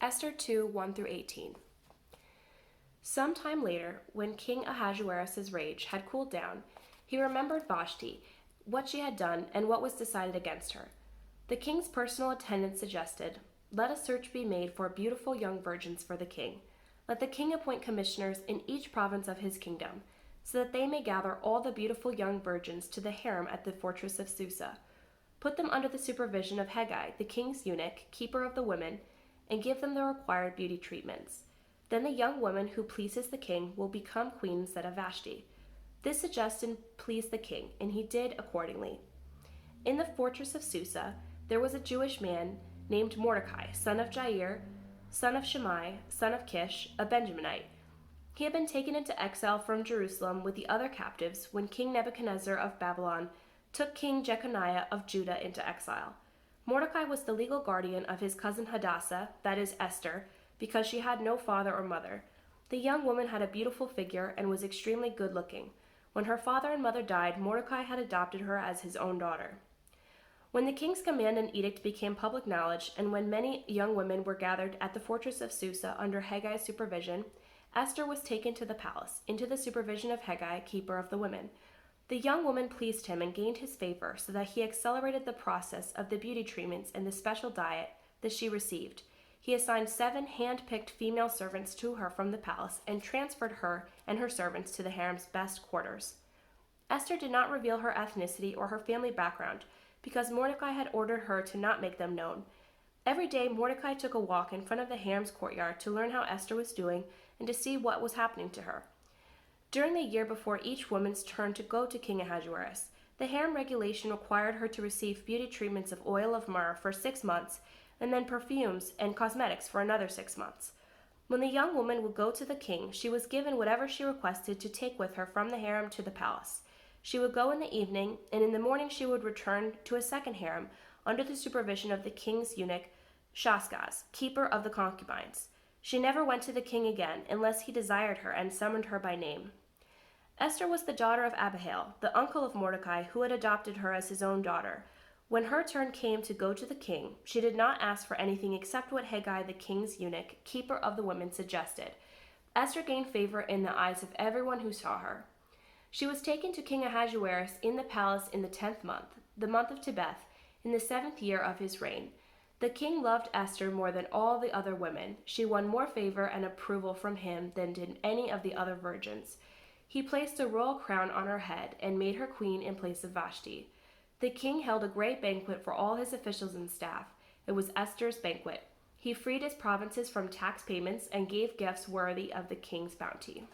Esther 2 1 through 18. Some time later, when King Ahasuerus' rage had cooled down, he remembered Vashti, what she had done, and what was decided against her. The king's personal attendant suggested, "Let a search be made for beautiful young virgins for the king. Let the king appoint commissioners in each province of his kingdom, so that they may gather all the beautiful young virgins to the harem at the fortress of Susa. Put them under the supervision of Hegai, the king's eunuch, keeper of the women, and give them the required beauty treatments. Then the young woman who pleases the king will become queen instead of Vashti." This suggestion pleased the king, and he did accordingly. In the fortress of Susa, there was a Jewish man named Mordecai, son of Jair, son of Shimei, son of Kish, a Benjaminite. He had been taken into exile from Jerusalem with the other captives when King Nebuchadnezzar of Babylon took King Jeconiah of Judah into exile. Mordecai was the legal guardian of his cousin Hadassah, that is Esther, because she had no father or mother. The young woman had a beautiful figure and was extremely good-looking. When her father and mother died, Mordecai had adopted her as his own daughter. When the king's command and edict became public knowledge, and when many young women were gathered at the fortress of Susa under Heggai's supervision, Esther was taken to the palace, into the supervision of Hegai, keeper of the women. The young woman pleased him and gained his favor, so that he accelerated the process of the beauty treatments and the special diet that she received. He assigned 7 hand-picked female servants to her from the palace and transferred her and her servants to the harem's best quarters. Esther did not reveal her ethnicity or her family background, because Mordecai had ordered her to not make them known. Every day, Mordecai took a walk in front of the harem's courtyard to learn how Esther was doing and to see what was happening to her. During the year before each woman's turn to go to King Ahasuerus, the harem regulation required her to receive beauty treatments of oil of myrrh for 6 months, and then perfumes and cosmetics for another 6 months. When the young woman would go to the king, she was given whatever she requested to take with her from the harem to the palace. She would go in the evening, and in the morning she would return to a second harem under the supervision of the king's eunuch, Shaskaz, keeper of the concubines. She never went to the king again unless he desired her and summoned her by name. Esther was the daughter of Abihail, the uncle of Mordecai, who had adopted her as his own daughter. When her turn came to go to the king, she did not ask for anything except what Hegai, the king's eunuch, keeper of the women, suggested. Esther gained favor in the eyes of everyone who saw her. She was taken to King Ahasuerus in the palace in the 10th month, the month of Tebeth, in the 7th year of his reign. The king loved Esther more than all the other women. She won more favor and approval from him than did any of the other virgins. He placed a royal crown on her head and made her queen in place of Vashti. The king held a great banquet for all his officials and staff. It was Esther's banquet. He freed his provinces from tax payments and gave gifts worthy of the king's bounty.